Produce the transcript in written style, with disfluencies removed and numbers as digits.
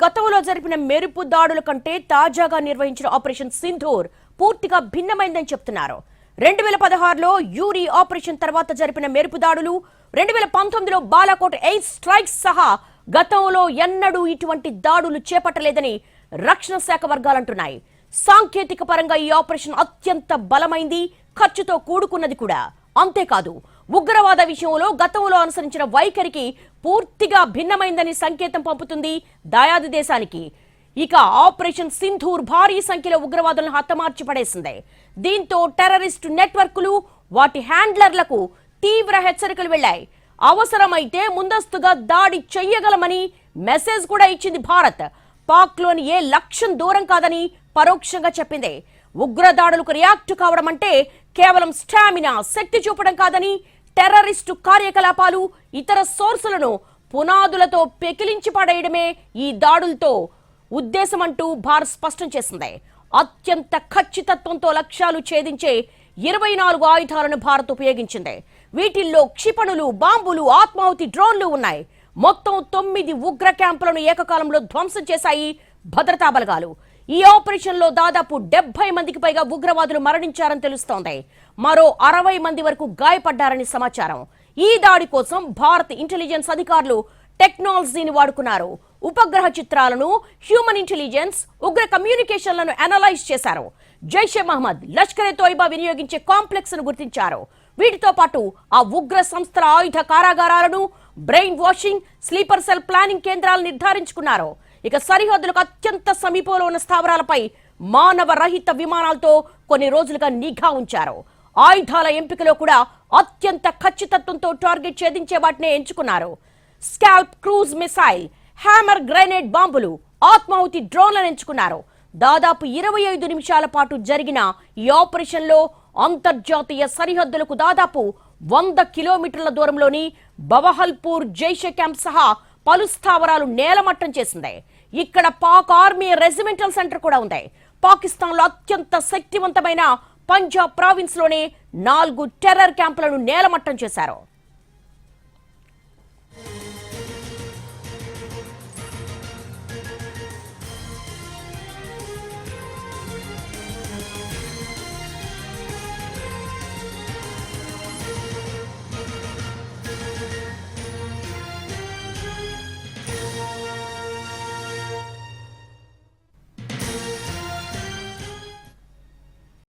గతంలో జరిపిన మెరుపు దాడుల కంటే తాజాగా నిర్వహించిన ఆపరేషన్ సింధూర్ పూర్తిగా భిన్నమైందని చెప్తున్నారు. 2016లో యూరి ఆపరేషన్ తర్వాత జరిపిన మెరుపు దాడులు, 2019లో బాలాకోట్ ఎయిర్ స్ట్రైక్స్ సహా గతంలో ఎన్నడూ ఇటువంటి దాడులు చేపట్టలేదని రక్షణ శాఖ వర్గాలంటున్నాయి. సాంకేతిక పరంగా ఈ ఆపరేషన్ అత్యంత బలమైంది, ఖర్చుతో కూడుకున్నది కూడా. అంతేకాదు, ఉగ్రవాద విషయంలో గతంలో అనుసరించిన వైఖరికి పూర్తిగా భిన్నమైందని సంకేతం పంపుతుంది దాయాది దేశానికి. ఇక ఆపరేషన్ సింధూర్ భారీ సంఖ్యలో ఉగ్రవాదులను హతమార్చి పడేసింది. దీంతో టెర్రరిస్టు నెట్వర్క్లు, వాటి హ్యాండ్లర్లకు తీవ్ర హెచ్చరికలు వెళ్లాయి. అవసరమైతే ముందస్తుగా దాడి చెయ్యగలమని మెసేజ్ కూడా ఇచ్చింది భారత్. పాక్లోని ఏ లక్ష్యం దూరం కాదని పరోక్షంగా చెప్పింది. ఉగ్రదాడులకు రియాక్ట్ కావడం అంటే కేవలం స్టామినా, శక్తి చూపడం కాదని, టెర్రరిస్టు కార్యకలాపాలు, ఇతర సోర్సులను పునాదులతో పెకిలించి పడేయడమే ఈ దాడులతో ఉద్దేశమంటూ భారత్ స్పష్టం చేసింది. అత్యంత ఖచ్చితత్వంతో లక్ష్యాలు ఛేదించే 24 ఆయుధాలను భారత్ ఉపయోగించింది. వీటిల్లో క్షిపణులు, బాంబులు, ఆత్మాహుతి డ్రోన్లు ఉన్నాయి. మొత్తం 9 ఉగ్ర క్యాంపులను ఏకకాలంలో ధ్వంసం చేశాయి భద్రతా బలగాలు. ఈ ఆపరేషన్ లో దాదాపు 70 మందికి పైగా ఉగ్రవాదులు మరణించారని తెలుస్తోంది. మరో 60 మంది వరకు గాయపడ్డారని సమాచారం. ఈ దాడి కోసం భారత్ ఇంటెలిజెన్స్ అధికారులు టెక్నాలజీని వాడుకున్నారు. ఉపగ్రహ చిత్రాలను, హ్యూమన్ ఇంటెలిజెన్స్, ఉగ్ర కమ్యూనికేషన్లను అనలైజ్ చేశారు. జైషే మహమ్మద్, లష్కర్-ఎ-తోయిబా వినియోగించే కాంప్లెక్స్ ను గుర్తించారు. వీటితో పాటు ఆ ఉగ్ర సంస్థల ఆయుధ కారాగారాలను, brain washing, sleeper cell planning కేంద్రాలను నిర్ధారించుకున్నారు. ఇక సరిహద్దులకు అత్యంత సమీపంలో ఉన్న స్థావరాలపై మానవ రహిత విమానాలతో కొన్ని రోజులుగా నిఘా ఉంచారు. ఆయుధాల ఎంపికలో కూడా అత్యంత ఖచ్చితత్వంతో టార్గెట్ ఛేదించే వాటినే ఎంచుకున్నారు. Scalp cruise missile, hammer grenade బాంబులు, ఆత్మాహుతి డ్రోన్లను ఎంచుకున్నారు. దాదాపు 25 నిమిషాల పాటు జరిగిన ఈ ఆపరేషన్ లో అంతర్జాతీయ సరిహద్దులకు దాదాపు 100 కిలోమీటర్ల దూరంలోని బవహల్పూర్ జైషే క్యాంప్ సహా పలు స్థావరాలు నేలమట్టం చేసింది. ఇక్కడ పాక్ ఆర్మీ రెజిమెంటల్ సెంటర్ కూడా ఉంది. పాకిస్తాన్ లో అత్యంత శక్తివంతమైన పంజాబ్ ప్రావిన్స్ లోనే 4 టెర్రర్ క్యాంపులను నేలమట్టం చేశారు.